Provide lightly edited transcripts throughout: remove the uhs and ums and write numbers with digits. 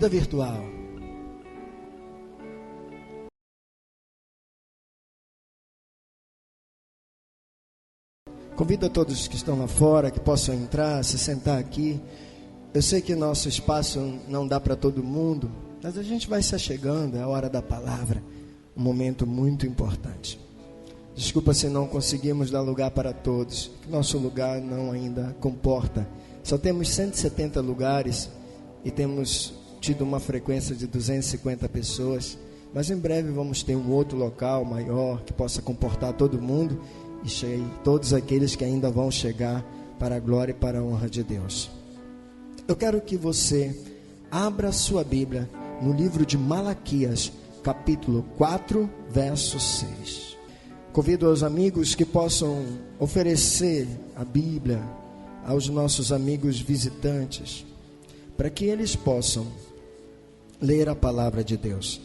vida virtual. Convido a todos que estão lá fora, que possam entrar, se sentar aqui. Eu sei que nosso espaço não dá para todo mundo, mas a gente vai se achegando, é a hora da palavra, um momento muito importante. Desculpa se não conseguimos dar lugar para todos, nosso lugar não ainda comporta. Só temos 170 lugares e temos tido uma frequência de 250 pessoas, mas em breve vamos ter um outro local maior que possa comportar todo mundo e todos aqueles que ainda vão chegar para a glória e para a honra de Deus. Eu quero que você abra sua Bíblia no livro de Malaquias, capítulo 4, verso 6. Convido aos amigos que possam oferecer a Bíblia aos nossos amigos visitantes, para que eles possam ler a palavra de Deus.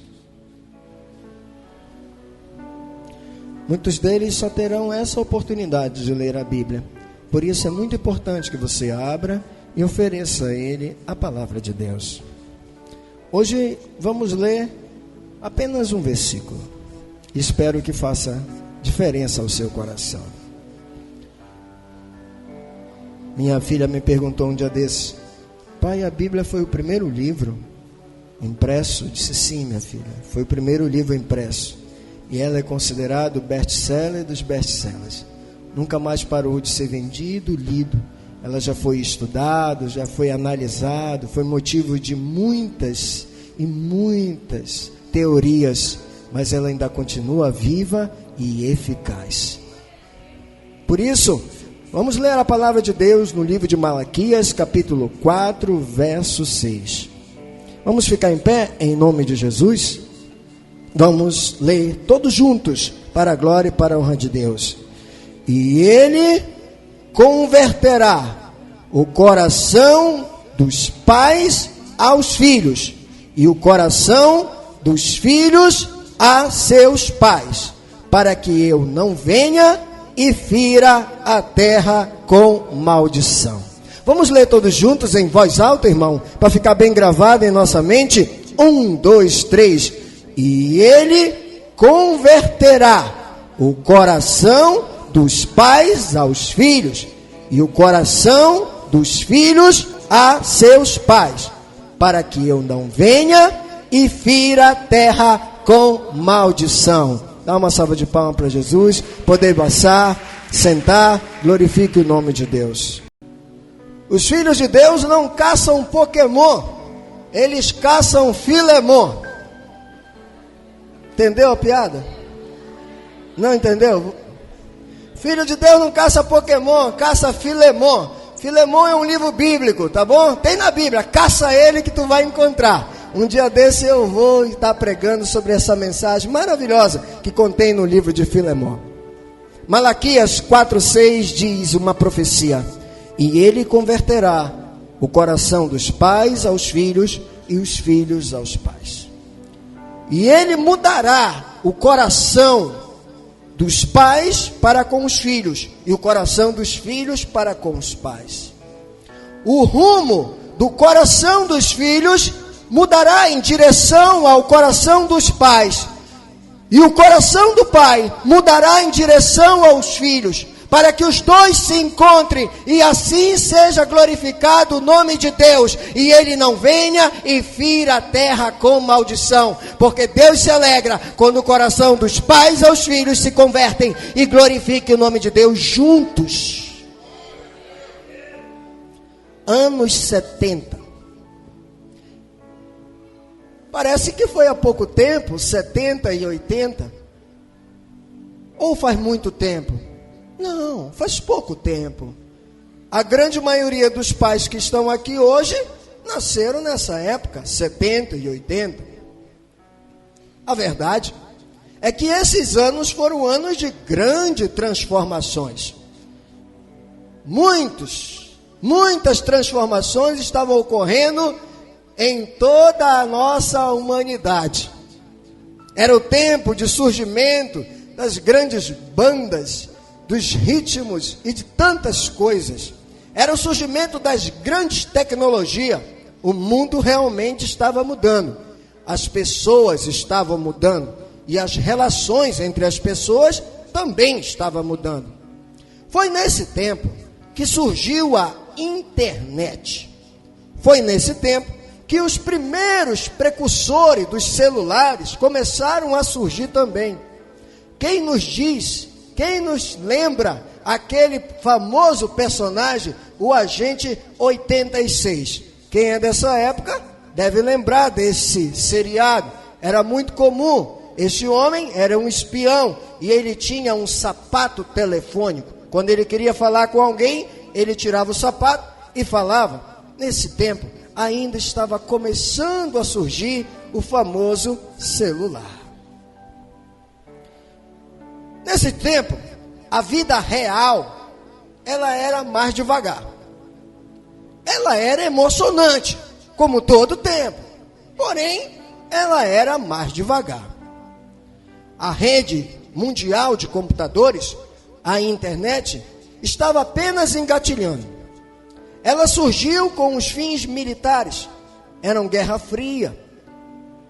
Muitos deles só terão essa oportunidade de ler a Bíblia. Por isso é muito importante que você abra e ofereça a ele a palavra de Deus. Hoje vamos ler apenas um versículo. Espero que faça diferença ao seu coração. Minha filha me perguntou um dia desses: pai, a Bíblia foi o primeiro livro impresso? Eu disse: sim, minha filha, foi o primeiro livro impresso. E ela é considerada o best-seller dos best-sellers. Nunca mais parou de ser vendido, lido. Ela já foi estudado, já foi analisado, foi motivo de muitas e muitas teorias, mas ela ainda continua viva e eficaz. Por isso, vamos ler a palavra de Deus no livro de Malaquias, capítulo 4, verso 6. Vamos ficar em pé, em nome de Jesus? Vamos ler todos juntos, para a glória e para a honra de Deus. E ele converterá o coração dos pais aos filhos, e o coração dos filhos a seus pais, para que eu não venha e fira a terra com maldição. Vamos ler todos juntos em voz alta, irmão, para ficar bem gravado em nossa mente. 1, 2, 3. E ele converterá o coração dos pais aos filhos, e o coração dos filhos a seus pais, para que eu não venha e fira a terra com maldição. Dá uma salva de palmas para Jesus. Poder passar, sentar, glorifique o nome de Deus. Os filhos de Deus não caçam Pokémon, eles caçam Filemon. Entendeu a piada? Não entendeu? Filho de Deus não caça Pokémon, caça Filemon. Filemon é um livro bíblico, tá bom? Tem na Bíblia, caça ele que tu vai encontrar. Um dia desse eu vou estar pregando sobre essa mensagem maravilhosa que contém no livro de Filemon. Malaquias 4,6 diz uma profecia: e ele converterá o coração dos pais aos filhos e os filhos aos pais. E ele mudará o coração dos pais para com os filhos, e o coração dos filhos para com os pais. O rumo do coração dos filhos mudará em direção ao coração dos pais, e o coração do pai mudará em direção aos filhos, para que os dois se encontrem, e assim seja glorificado o nome de Deus, e ele não venha e fira a terra com maldição, porque Deus se alegra quando o coração dos pais aos filhos se convertem e glorifiquem o nome de Deus juntos. Anos 70. Parece que foi há pouco tempo, 70 e 80, ou faz muito tempo? Não, faz pouco tempo. A grande maioria dos pais que estão aqui hoje nasceram nessa época, 70 e 80. A verdade é que esses anos foram anos de grandes transformações. Muitas transformações estavam ocorrendo em toda a nossa humanidade. Era o tempo de surgimento das grandes bandas, dos ritmos e de tantas coisas. Era o surgimento das grandes tecnologias. O mundo realmente estava mudando. As pessoas estavam mudando. E as relações entre as pessoas também estavam mudando. Foi nesse tempo que surgiu a internet. Foi nesse tempo que os primeiros precursores dos celulares começaram a surgir também. Quem nos diz, quem nos lembra aquele famoso personagem, o Agente 86? Quem é dessa época deve lembrar desse seriado. Era muito comum. Esse homem era um espião e ele tinha um sapato telefônico. Quando ele queria falar com alguém, ele tirava o sapato e falava. Nesse tempo, ainda estava começando a surgir o famoso celular. Nesse tempo, a vida real, ela era mais devagar. Ela era emocionante, como todo tempo. Porém, ela era mais devagar. A rede mundial de computadores, a internet, estava apenas engatilhando. Ela surgiu com os fins militares. Era uma guerra fria.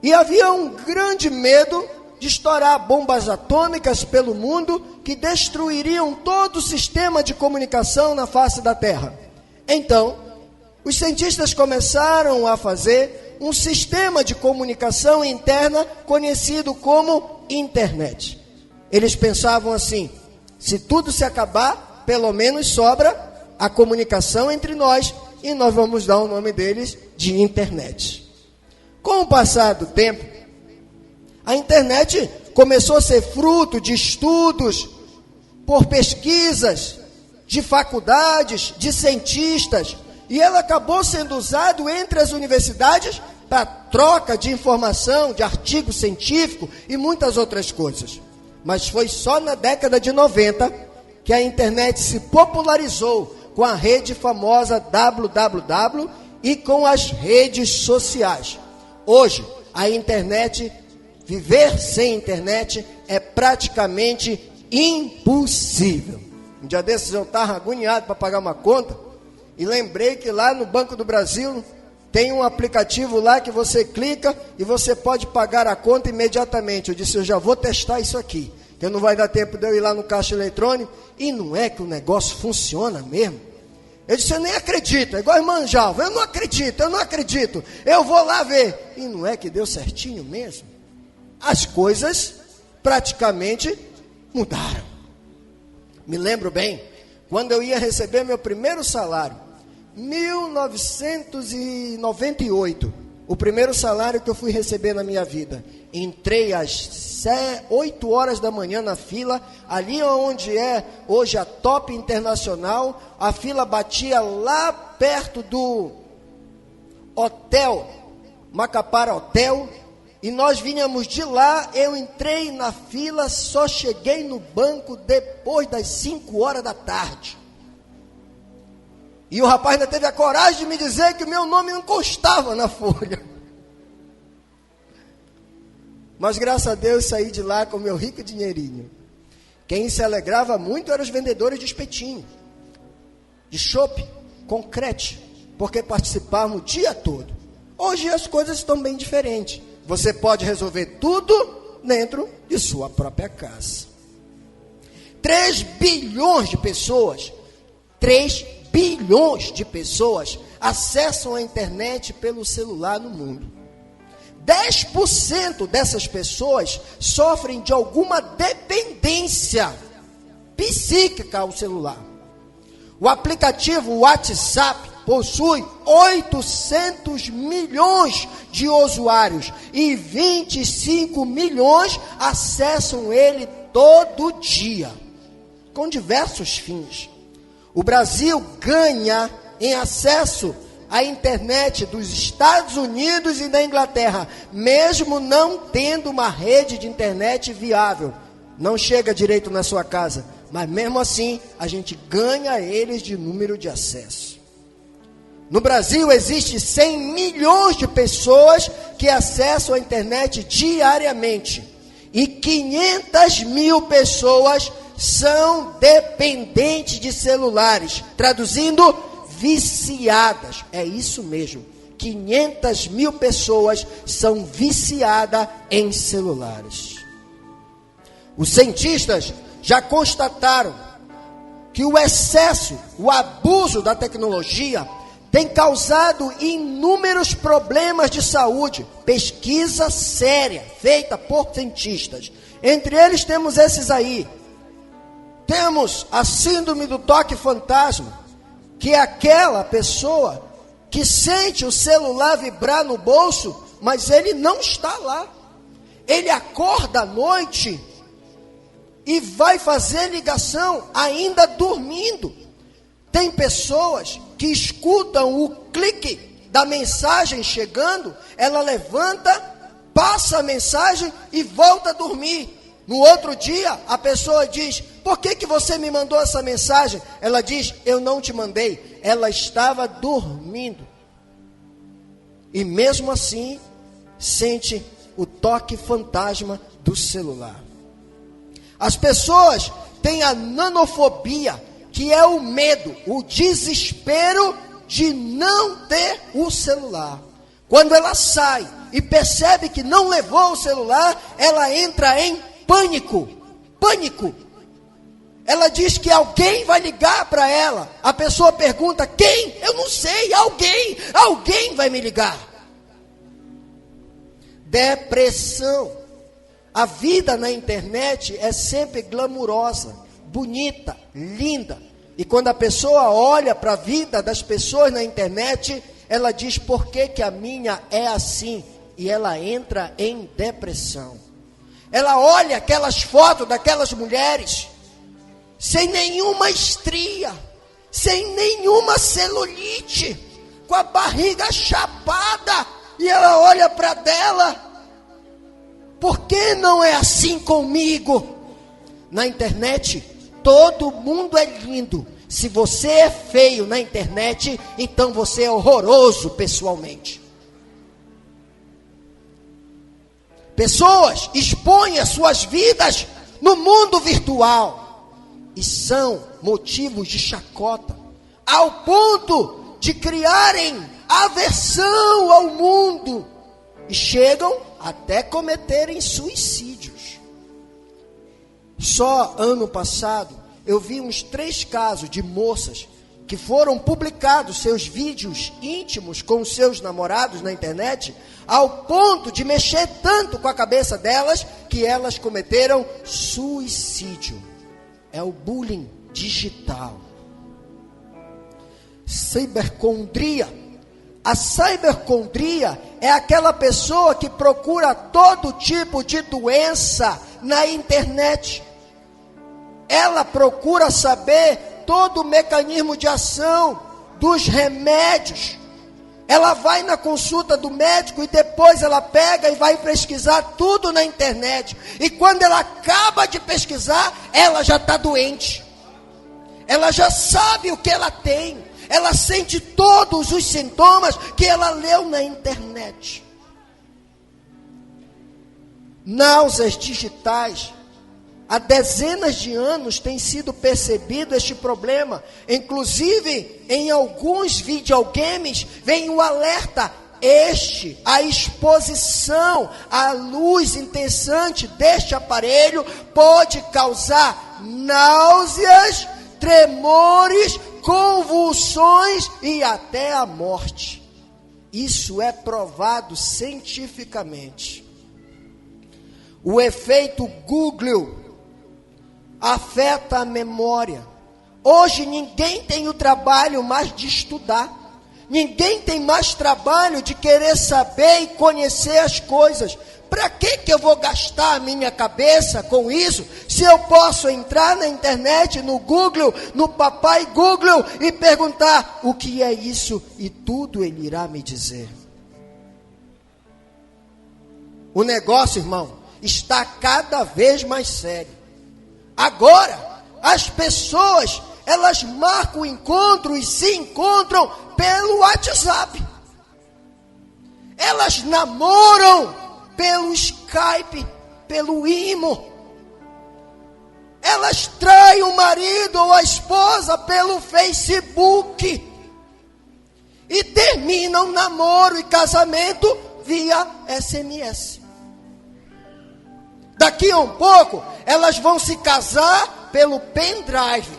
E havia um grande medo de estourar bombas atômicas pelo mundo que destruiriam todo o sistema de comunicação na face da Terra. Então, os cientistas começaram a fazer um sistema de comunicação interna conhecido como internet. Eles pensavam assim: se tudo se acabar, pelo menos sobra a comunicação entre nós, e nós vamos dar o nome deles de internet. Com o passar do tempo, a internet começou a ser fruto de estudos, por pesquisas, de faculdades, de cientistas, e ela acabou sendo usada entre as universidades para troca de informação, de artigo científico e muitas outras coisas. Mas foi só na década de 90 que a internet se popularizou com a rede famosa www e com as redes sociais. Hoje, a internet, viver sem internet é praticamente impossível. Um dia desses eu estava agoniado para pagar uma conta e lembrei que lá no Banco do Brasil tem um aplicativo lá que você clica e você pode pagar a conta imediatamente. Eu disse, eu já vou testar isso aqui, que não vai dar tempo de eu ir lá no caixa eletrônico. E não é que o negócio funciona mesmo. Eu disse, eu nem acredito, é igual a irmã Jalva, eu não acredito, eu vou lá ver. E não é que deu certinho mesmo? As coisas praticamente mudaram. Me lembro bem, quando eu ia receber meu primeiro salário, 1998, o primeiro salário que eu fui receber na minha vida. Entrei às 8 horas da manhã na fila, ali onde é hoje a Top Internacional. A fila batia lá perto do hotel, Macapara Hotel, e nós vinhamos de lá. Eu entrei na fila, só cheguei no banco depois das 5 horas da tarde. E o rapaz ainda teve a coragem de me dizer que o meu nome não constava na folha. Mas graças a Deus saí de lá com o meu rico dinheirinho. Quem se alegrava muito eram os vendedores de espetinho, de chopp, concrete, porque participavam o dia todo. Hoje as coisas estão bem diferentes. Você pode resolver tudo dentro de sua própria casa. 3 bilhões de pessoas, 3 bilhões de pessoas acessam a internet pelo celular no mundo. 10% dessas pessoas sofrem de alguma dependência psíquica ao celular. O aplicativo WhatsApp possui 800 milhões de usuários e 25 milhões acessam ele todo dia, com diversos fins. O Brasil ganha em acesso à internet dos Estados Unidos e da Inglaterra, mesmo não tendo uma rede de internet viável. Não chega direito na sua casa, mas mesmo assim a gente ganha eles de número de acesso. No Brasil existe 100 milhões de pessoas que acessam a internet diariamente e 500 mil pessoas são dependentes de celulares, traduzindo, viciadas. É isso mesmo, 500 mil pessoas são viciadas em celulares. Os cientistas já constataram que o excesso, o abuso da tecnologia tem causado inúmeros problemas de saúde. Pesquisa séria, feita por cientistas. Entre eles temos esses aí. Temos a síndrome do toque fantasma, que é aquela pessoa que sente o celular vibrar no bolso, mas ele não está lá. Ele acorda à noite e vai fazer ligação ainda dormindo. Tem pessoas que escutam o clique da mensagem chegando, ela levanta, passa a mensagem e volta a dormir. No outro dia, a pessoa diz: por que você me mandou essa mensagem? Ela diz: eu não te mandei. Ela estava dormindo. E mesmo assim, sente o toque fantasma do celular. As pessoas têm a nanofobia, que é o medo, o desespero de não ter o celular. Quando ela sai e percebe que não levou o celular, ela entra em pânico. Ela diz que alguém vai ligar para ela. A pessoa pergunta: quem? Eu não sei, alguém vai me ligar. Depressão. A vida na internet é sempre glamurosa, bonita, linda. E quando a pessoa olha para a vida das pessoas na internet, ela diz: por que a minha é assim? E ela entra em depressão. Ela olha aquelas fotos daquelas mulheres, sem nenhuma estria, sem nenhuma celulite, com a barriga chapada, e ela olha para dela: por que não é assim comigo? Na internet, todo mundo é lindo. Se você é feio na internet, então você é horroroso pessoalmente. Pessoas expõem as suas vidas no mundo virtual e são motivos de chacota, ao ponto de criarem aversão ao mundo e chegam até cometerem suicídios. Só ano passado eu vi uns 3 casos de moças que foram publicados seus vídeos íntimos com seus namorados na internet, ao ponto de mexer tanto com a cabeça delas, que elas cometeram suicídio. É o bullying digital. Cibercondria. A cibercondria é aquela pessoa que procura todo tipo de doença na internet. Ela procura saber todo o mecanismo de ação dos remédios. Ela vai na consulta do médico e depois ela pega e vai pesquisar tudo na internet. E quando ela acaba de pesquisar, ela já está doente. Ela já sabe o que ela tem. Ela sente todos os sintomas que ela leu na internet. Náuseas digitais. Há dezenas de anos tem sido percebido este problema. Inclusive, em alguns videogames, vem o alerta: a exposição à luz incessante deste aparelho pode causar náuseas, tremores, convulsões e até a morte. Isso é provado cientificamente. O efeito Google afeta a memória. Hoje ninguém tem o trabalho mais de estudar. Ninguém tem mais trabalho de querer saber e conhecer as coisas. Para que eu vou gastar a minha cabeça com isso, se eu posso entrar na internet, no Google, no papai Google, e perguntar o que é isso, e tudo ele irá me dizer. O negócio, irmão, está cada vez mais sério. Agora, as pessoas, elas marcam o encontro e se encontram pelo WhatsApp. Elas namoram pelo Skype, pelo Imo. Elas traem o marido ou a esposa pelo Facebook. e terminam namoro e casamento via SMS. Daqui a um pouco, elas vão se casar pelo pendrive.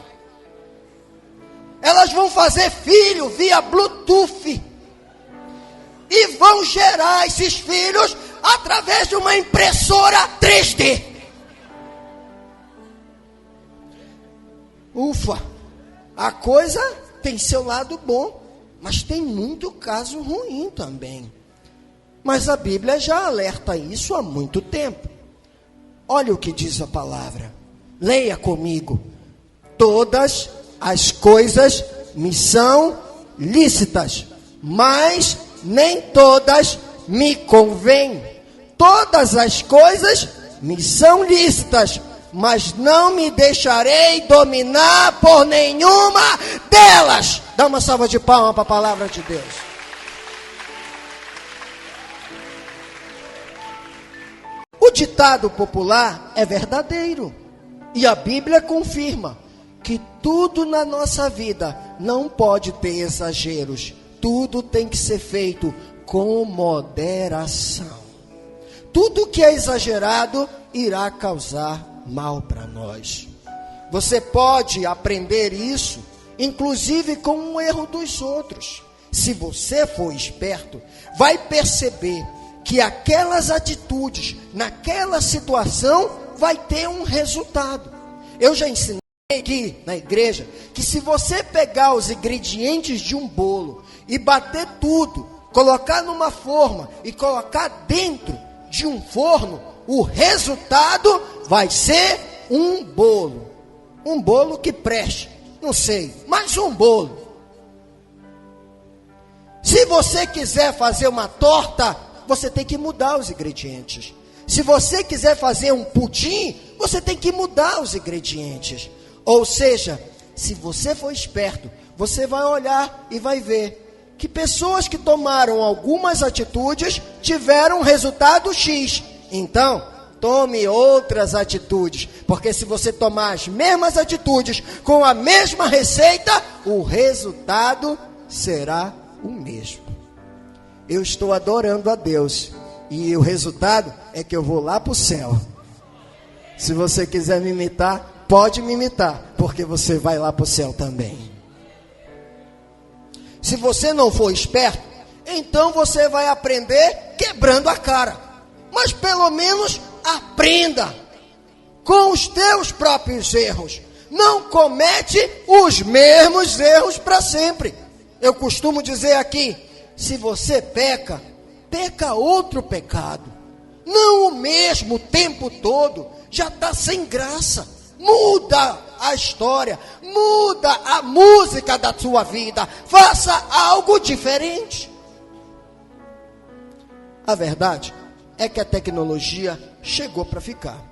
Elas vão fazer filho via Bluetooth. E vão gerar esses filhos através de uma impressora 3D. Ufa, a coisa tem seu lado bom, mas tem muito caso ruim também. Mas a Bíblia já alerta isso há muito tempo. Olha o que diz a palavra. Leia comigo. Todas as coisas me são lícitas, mas nem todas me convêm. Todas as coisas me são lícitas, mas não me deixarei dominar por nenhuma delas. Dá uma salva de palmas para a palavra de Deus. O ditado popular é verdadeiro. E a Bíblia confirma que tudo na nossa vida não pode ter exageros. Tudo tem que ser feito com moderação. Tudo que é exagerado irá causar mal para nós. Você pode aprender isso, inclusive com um erro dos outros. Se você for esperto, vai perceber que aquelas atitudes, naquela situação, vai ter um resultado. Eu já ensinei aqui na igreja, que se você pegar os ingredientes de um bolo e bater tudo, colocar numa forma e colocar dentro de um forno, o resultado vai ser um bolo. Um bolo que preste, não sei, mas um bolo. Se você quiser fazer uma torta, você tem que mudar os ingredientes. Se você quiser fazer um pudim, você tem que mudar os ingredientes. Ou seja, se você for esperto, você vai olhar e vai ver que pessoas que tomaram algumas atitudes tiveram um resultado X. Então, tome outras atitudes, porque se você tomar as mesmas atitudes com a mesma receita, o resultado será o mesmo. Eu estou adorando a Deus e o resultado é que eu vou lá para o céu. Se você quiser me imitar, pode me imitar, porque você vai lá para o céu também. Se você não for esperto, então você vai aprender quebrando a cara. Mas pelo menos aprenda com os teus próprios erros. Não comete os mesmos erros para sempre. Eu costumo dizer aqui, se você peca, peca outro pecado. Não o mesmo o tempo todo, já está sem graça. Muda a história, muda a música da sua vida, faça algo diferente. A verdade é que a tecnologia chegou para ficar.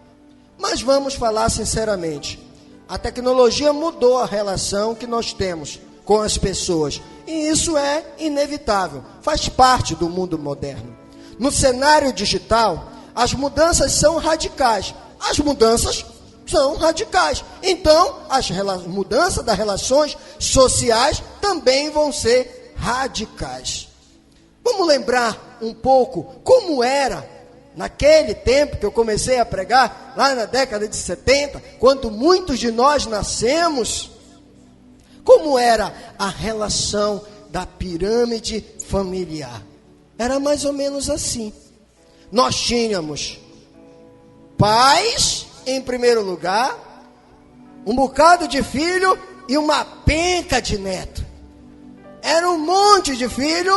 Mas vamos falar sinceramente, a tecnologia mudou a relação que nós temos com as pessoas. E isso é inevitável, faz parte do mundo moderno. No cenário digital, as mudanças são radicais. As mudanças são radicais. Então, as mudanças das relações sociais também vão ser radicais. Vamos lembrar um pouco como era naquele tempo que eu comecei a pregar, lá na década de 70, quando muitos de nós nascemos. Como era a relação da pirâmide familiar? Era mais ou menos assim. Nós tínhamos pais, em primeiro lugar, um bocado de filho e uma penca de neto. Era um monte de filho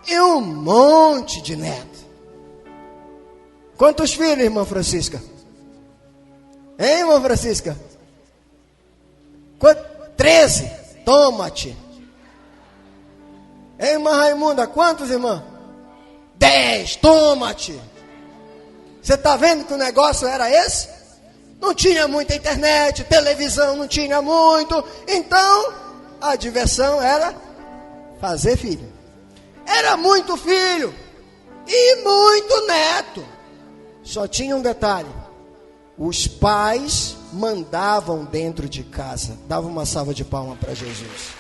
e um monte de neto. Quantos filhos, irmã Francisca? Hein, irmã Francisca? 13. Toma-te. Hein, irmã Raimunda? Quantos, irmã? 10. Toma-te. Você está vendo que o negócio era esse? Não tinha muita internet, televisão não tinha muito. Então, a diversão era fazer filho. Era muito filho e muito neto. Só tinha um detalhe. Os pais mandavam dentro de casa. Dava uma salva de palmas para Jesus.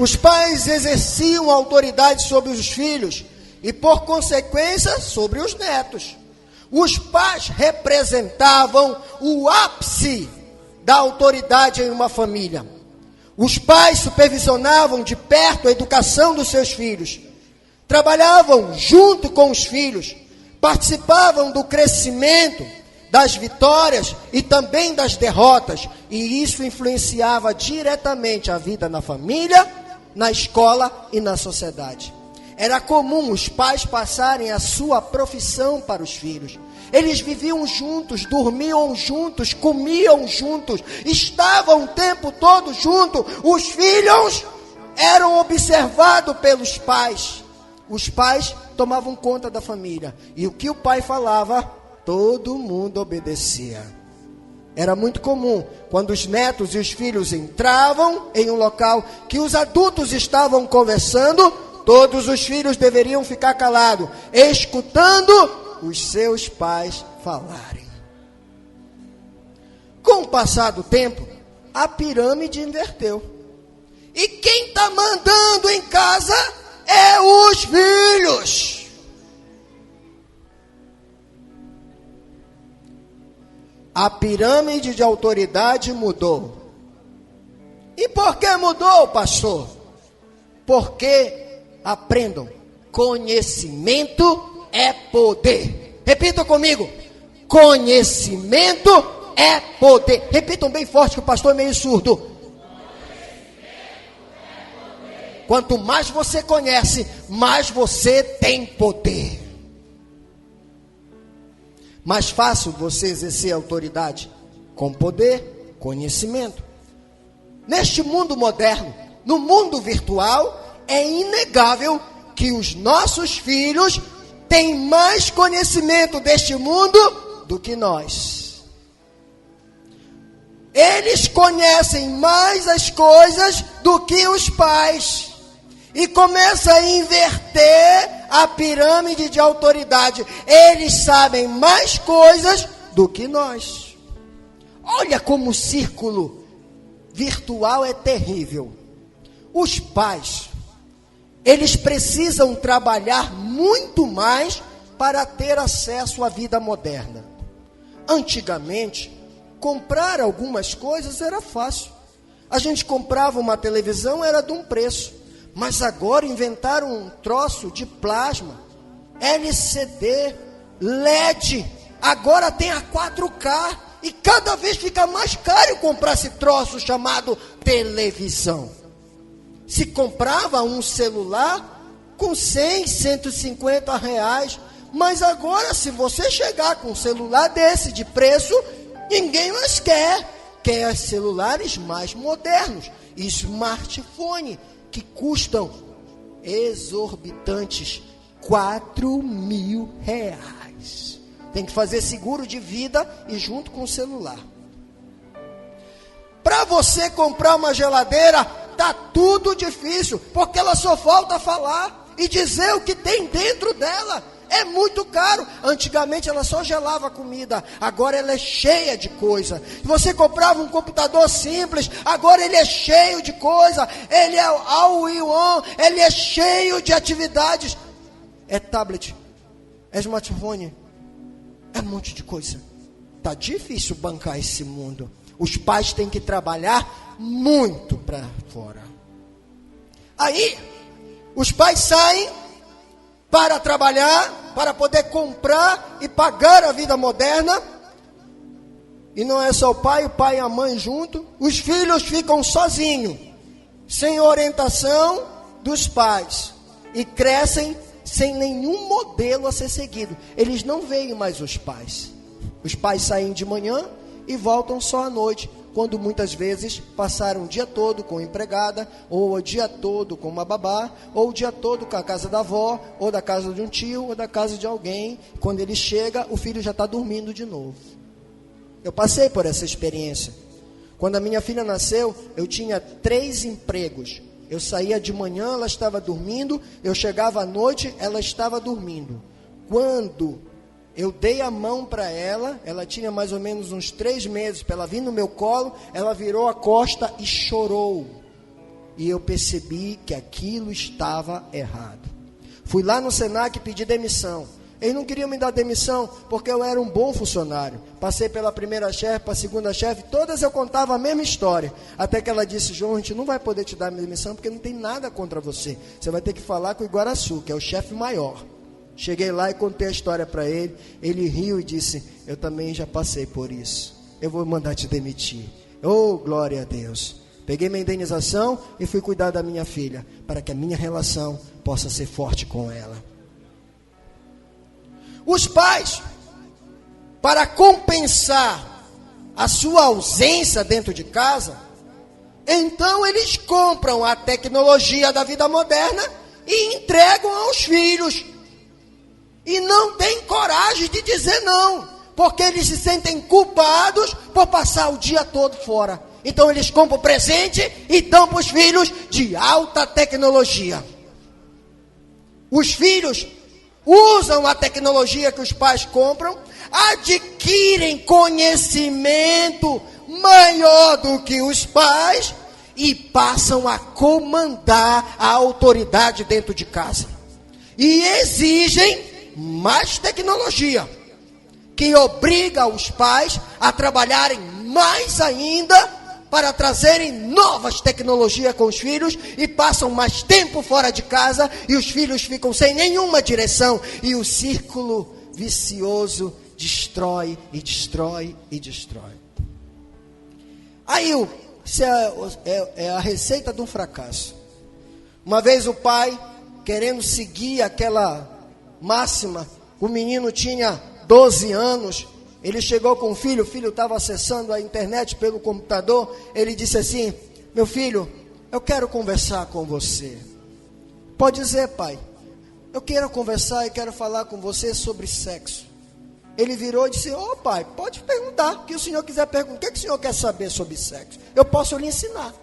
Os pais exerciam autoridade sobre os filhos e, por consequência, sobre os netos. Os pais representavam o ápice da autoridade em uma família. Os pais supervisionavam de perto a educação dos seus filhos, trabalhavam junto com os filhos, participavam do crescimento, das vitórias e também das derrotas, e isso influenciava diretamente a vida na família, na escola e na sociedade. Era comum os pais passarem a sua profissão para os filhos. Eles viviam juntos, dormiam juntos, comiam juntos, estavam o tempo todo juntos. Os filhos eram observados pelos pais. Os pais tomavam conta da família. E o que o pai falava, todo mundo obedecia. Era muito comum, quando os netos e os filhos entravam em um local que os adultos estavam conversando, todos os filhos deveriam ficar calados, escutando os seus pais falarem. Com o passar do tempo, a pirâmide inverteu. E quem está mandando em casa é os filhos. A pirâmide de autoridade mudou. E por que mudou, pastor? Porque, aprendam, conhecimento é poder. Repitam comigo, conhecimento é poder. Repitam bem forte, que o pastor é meio surdo. Quanto mais você conhece, mais você tem poder. Mais fácil você exercer autoridade com poder, conhecimento. Neste mundo moderno, no mundo virtual, é inegável que os nossos filhos têm mais conhecimento deste mundo do que nós. Eles conhecem mais as coisas do que os pais. E começa a inverter a pirâmide de autoridade. Eles sabem mais coisas do que nós. Olha como o círculo virtual é terrível. Os pais, eles precisam trabalhar muito mais para ter acesso à vida moderna. Antigamente, comprar algumas coisas era fácil. A gente comprava uma televisão, era de um preço. Mas agora inventaram um troço de plasma, LCD, LED, agora tem a 4K, e cada vez fica mais caro comprar esse troço chamado televisão. Se comprava um celular com 100, 150 reais, mas agora se você chegar com um celular desse de preço, ninguém mais quer celulares mais modernos, smartphone, que custam exorbitantes, 4.000 reais. Tem que fazer seguro de vida e junto com o celular. Para você comprar uma geladeira, tá tudo difícil, porque ela só falta falar e dizer o que tem dentro dela. É muito caro. Antigamente ela só gelava a comida, agora ela é cheia de coisa. Você comprava um computador simples, agora ele é cheio de coisa. Ele é all-in-one, ele é cheio de atividades. É tablet, é smartphone, é um monte de coisa. Tá difícil bancar esse mundo. Os pais têm que trabalhar muito para fora. Aí, os pais saem para trabalhar, para poder comprar e pagar a vida moderna. E não é só o pai e a mãe junto. Os filhos ficam sozinhos, sem orientação dos pais. E crescem sem nenhum modelo a ser seguido. Eles não veem mais os pais. Os pais saem de manhã e voltam só à noite, quando muitas vezes passaram o dia todo com a empregada, ou o dia todo com uma babá, ou o dia todo com a casa da avó, ou da casa de um tio, ou da casa de alguém. Quando ele chega, o filho já está dormindo de novo. Eu passei por essa experiência. Quando a minha filha nasceu, eu tinha 3 empregos. Eu saía de manhã, ela estava dormindo, eu chegava à noite, ela estava dormindo. Quando eu dei a mão para ela tinha mais ou menos uns 3 meses, para ela vir no meu colo, ela virou a costa e chorou. e eu percebi que aquilo estava errado. Fui lá no Senac e pedi demissão. Eles não queriam me dar demissão porque eu era um bom funcionário. Passei pela primeira chefe, para a segunda chefe, todas eu contava a mesma história. Até que ela disse: João, a gente não vai poder te dar demissão porque não tem nada contra você. Você vai ter que falar com o Iguaraçu, que é o chefe maior. Cheguei lá e contei a história para ele. Ele riu e disse: eu também já passei por isso. Eu vou mandar te demitir. Oh, glória a Deus. Peguei minha indenização e fui cuidar da minha filha, para que a minha relação possa ser forte com ela. Os pais, para compensar a sua ausência dentro de casa, então eles compram a tecnologia da vida moderna e entregam aos filhos. E não têm coragem de dizer não, porque eles se sentem culpados por passar o dia todo fora. Então eles compram presente e dão para os filhos de alta tecnologia. Os filhos usam a tecnologia que os pais compram, adquirem conhecimento maior do que os pais e passam a comandar a autoridade dentro de casa. E exigem mais tecnologia, que obriga os pais a trabalharem mais ainda para trazerem novas tecnologias com os filhos e passam mais tempo fora de casa e os filhos ficam sem nenhuma direção e o círculo vicioso destrói e destrói e destrói. Aí isso é a receita do fracasso. Uma vez o pai, querendo seguir aquela máxima, o menino tinha 12 anos, ele chegou com o filho estava acessando a internet pelo computador, ele disse assim: meu filho, eu quero conversar com você. Pode dizer, pai, eu quero conversar e quero falar com você sobre sexo. Ele virou e disse: ô pai, pode perguntar, o que o senhor quiser perguntar, o que o senhor quer saber sobre sexo? Eu posso lhe ensinar.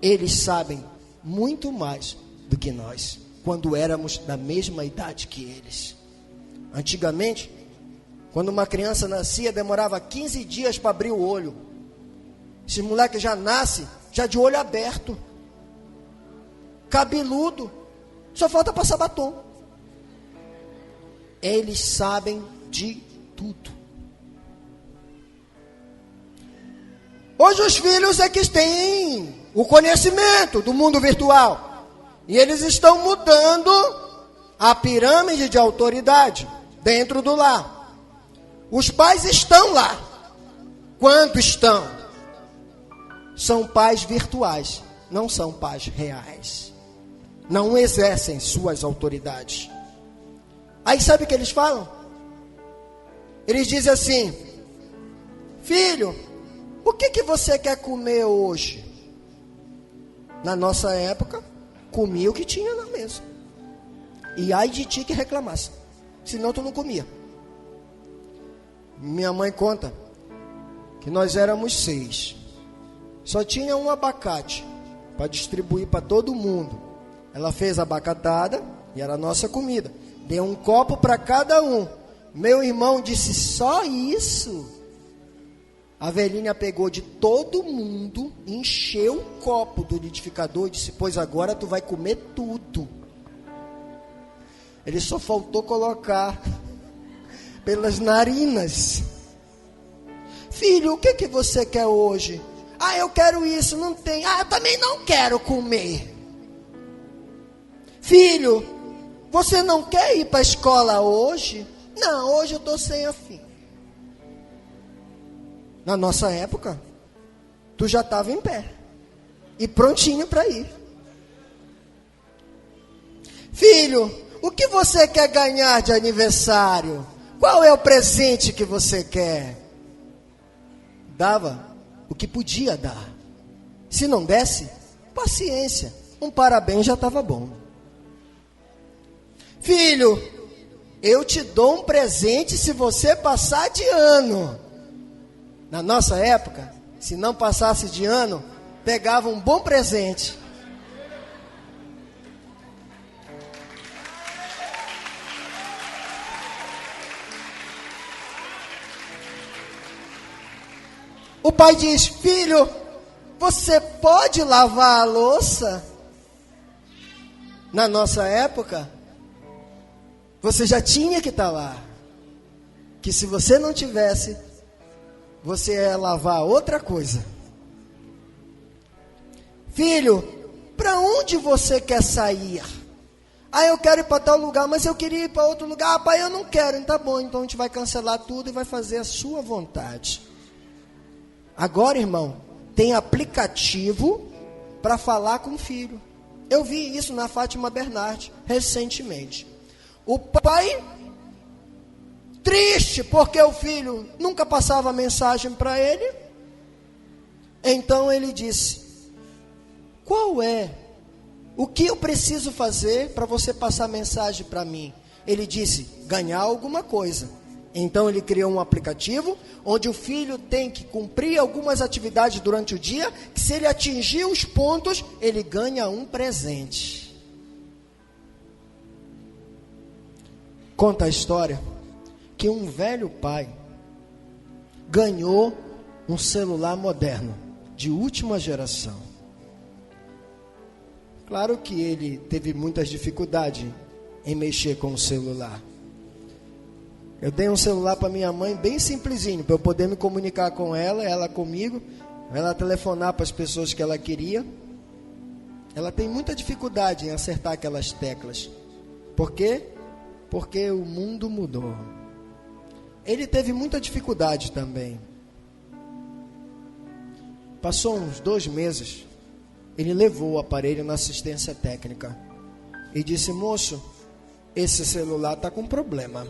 Eles sabem muito mais do que nós, quando éramos da mesma idade que eles. Antigamente, quando uma criança nascia, demorava 15 dias para abrir o olho. Esse moleque já nasce, já de olho aberto, cabeludo, só falta passar batom. Eles sabem de tudo. Hoje os filhos é que têm o conhecimento do mundo virtual. E eles estão mudando a pirâmide de autoridade dentro do lar. Os pais estão lá. Quando estão? São pais virtuais, não são pais reais. Não exercem suas autoridades. Aí sabe o que eles falam? Eles dizem assim: filho, o que você quer comer hoje? Na nossa época, comia o que tinha na mesa. E ai de ti que reclamasse, senão tu não comia. Minha mãe conta que nós éramos 6. Só tinha um abacate para distribuir para todo mundo. Ela fez a abacatada e era a nossa comida. Deu um copo para cada um. Meu irmão disse: só isso? A velhinha pegou de todo mundo, encheu o copo do liquidificador e disse: pois agora tu vai comer tudo. Ele só faltou colocar pelas narinas. Filho, o que você quer hoje? Ah, eu quero isso, não tem. Ah, eu também não quero comer. Filho, você não quer ir para a escola hoje? Não, hoje eu estou sem afim. Na nossa época, tu já estava em pé e prontinho para ir. Filho, o que você quer ganhar de aniversário? Qual é o presente que você quer? Dava o que podia dar. Se não desse, paciência. Um parabéns já estava bom. Filho, eu te dou um presente se você passar de ano. Na nossa época, se não passasse de ano, pegava um bom presente. O pai diz: filho, Você pode lavar a louça? Na nossa época, você já tinha que estar lá. Que se você não tivesse, você ia lavar outra coisa. Filho, para onde você quer sair? Ah, eu quero ir para tal lugar, mas eu queria ir para outro lugar. Ah, pai, eu não quero. Tá bom, então a gente vai cancelar tudo e vai fazer a sua vontade. Agora, irmão, tem aplicativo para falar com o filho. Eu vi isso na Fátima Bernardi, recentemente. O pai, triste, porque o filho nunca passava mensagem para ele. Então ele disse: qual é? O que eu preciso fazer para você passar mensagem para mim? Ele disse: ganhar alguma coisa. Então ele criou um aplicativo onde o filho tem que cumprir algumas atividades durante o dia, que se ele atingir os pontos, ele ganha um presente. Conta a história que um velho pai ganhou um celular moderno, de última geração. Claro que ele teve muitas dificuldades em mexer com o celular. Eu dei um celular para minha mãe bem simplesinho, para eu poder me comunicar com ela, ela comigo, ela telefonar para as pessoas que ela queria. Ela tem muita dificuldade em acertar aquelas teclas. Por quê? Porque o mundo mudou. Ele teve muita dificuldade também. Passou uns 2 meses, ele levou o aparelho na assistência técnica e disse: moço, esse celular está com problema.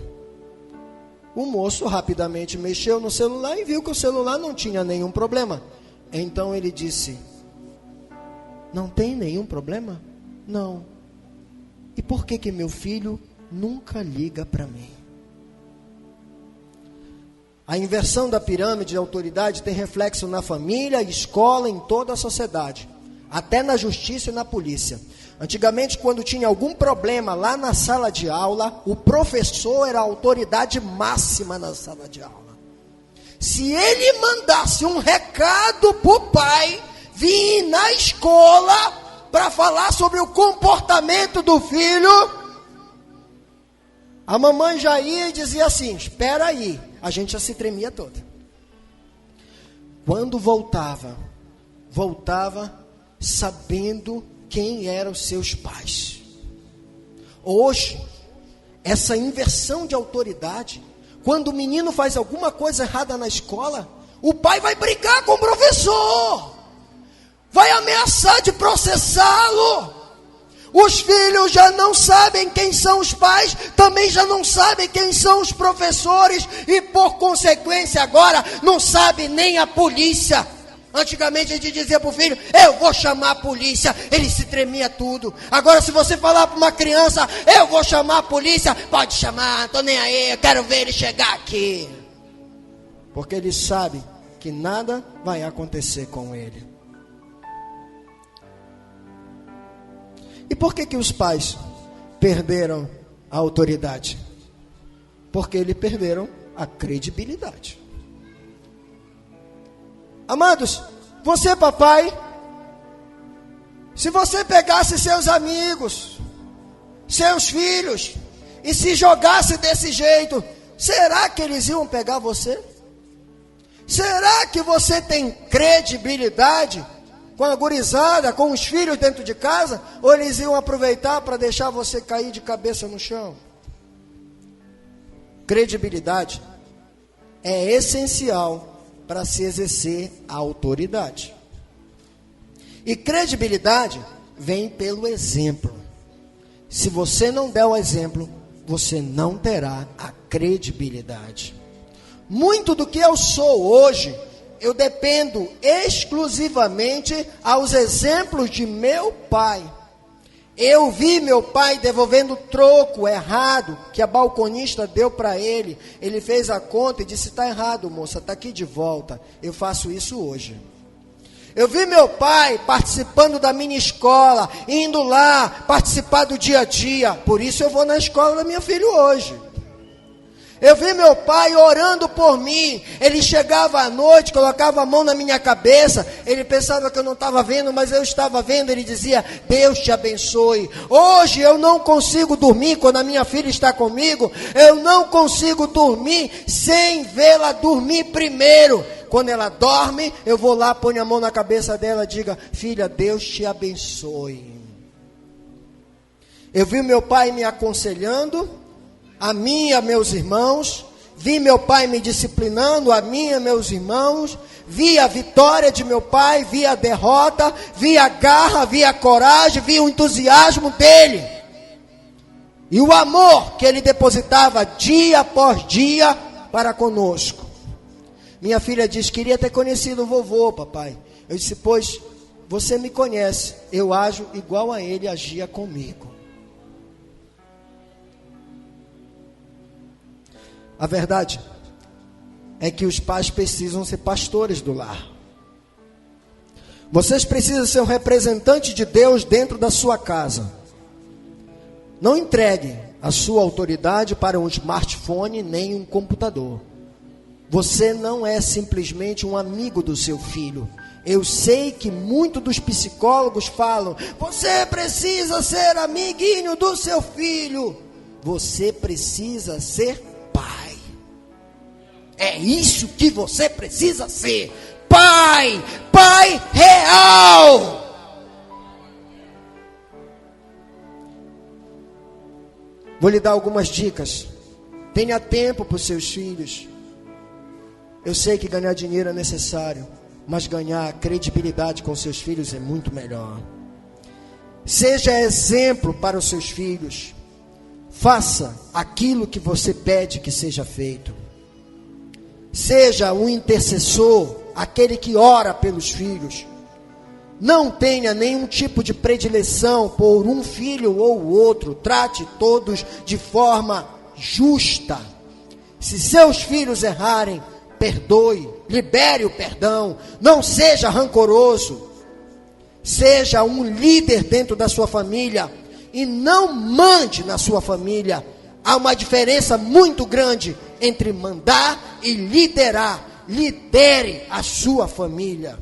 O moço rapidamente mexeu no celular e viu que o celular não tinha nenhum problema. Então ele disse: não tem nenhum problema? Não. E por que meu filho nunca liga para mim? A inversão da pirâmide de autoridade tem reflexo na família, escola, em toda a sociedade, até na justiça e na polícia. Antigamente, quando tinha algum problema lá na sala de aula, o professor era a autoridade máxima na sala de aula. Se ele mandasse um recado para o pai vir na escola para falar sobre o comportamento do filho, a mamãe já ia e dizia assim: espera aí. A gente já se tremia toda. Quando voltava sabendo quem eram os seus pais. Hoje, essa inversão de autoridade, quando o menino faz alguma coisa errada na escola, o pai vai brigar com o professor, vai ameaçar de processá-lo. Os filhos já não sabem quem são os pais, também já não sabem quem são os professores, e por consequência agora não sabe nem a polícia. Antigamente a gente dizia para o filho: eu vou chamar a polícia. Ele se tremia tudo. Agora se você falar para uma criança: eu vou chamar a polícia, pode chamar, não estou nem aí, eu quero ver ele chegar aqui. Porque ele sabe que nada vai acontecer com ele. E por que os pais perderam a autoridade? Porque eles perderam a credibilidade. Amados, você, papai, se você pegasse seus amigos, seus filhos, e se jogasse desse jeito, será que eles iam pegar você? Será que você tem credibilidade com a gurizada, com os filhos dentro de casa? Ou eles iam aproveitar para deixar você cair de cabeça no chão? Credibilidade é essencial para se exercer a autoridade. E credibilidade vem pelo exemplo. Se você não der o exemplo, você não terá a credibilidade. Muito do que eu sou hoje, eu dependo exclusivamente aos exemplos de meu pai. Eu vi meu pai devolvendo troco errado que a balconista deu para ele. Ele fez a conta e disse: está errado, moça, está aqui de volta. Eu faço isso hoje. Eu vi meu pai participando da mini escola, indo lá participar do dia a dia. Por isso eu vou na escola da minha filha hoje. Eu vi meu pai orando por mim. Ele chegava à noite, colocava a mão na minha cabeça. Ele pensava que eu não estava vendo, mas eu estava vendo. Ele dizia: Deus te abençoe. Hoje eu não consigo dormir quando a minha filha está comigo. Eu não consigo dormir sem vê-la dormir primeiro. Quando ela dorme, eu vou lá, ponho a mão na cabeça dela e digo: filha, Deus te abençoe. Eu vi meu pai me aconselhando, a mim e a meus irmãos. Vi meu pai me disciplinando, a mim e a meus irmãos. Vi a vitória de meu pai, vi a derrota, vi a garra, vi a coragem, vi o entusiasmo dele. E o amor que ele depositava dia após dia para conosco. Minha filha diz: queria ter conhecido o vovô, papai. Eu disse: pois você me conhece, eu ajo igual a ele agia comigo. A verdade é que os pais precisam ser pastores do lar. Vocês precisam ser um representante de Deus dentro da sua casa. Não entregue a sua autoridade para um smartphone nem um computador. Você não é simplesmente um amigo do seu filho. Eu sei que muitos dos psicólogos falam: você precisa ser amiguinho do seu filho. Você precisa ser pai. É isso que você precisa ser. Pai. Pai real. Vou lhe dar algumas dicas. Tenha tempo para os seus filhos. Eu sei que ganhar dinheiro é necessário, mas ganhar credibilidade com seus filhos é muito melhor. Seja exemplo para os seus filhos. Faça aquilo que você pede que seja feito. Seja um intercessor, aquele que ora pelos filhos. Não tenha nenhum tipo de predileção por um filho ou outro. Trate todos de forma justa. Se seus filhos errarem, perdoe, libere o perdão. Não seja rancoroso. Seja um líder dentro da sua família e não mande na sua família. Há uma diferença muito grande entre mandar e liderar. Lidere a sua família.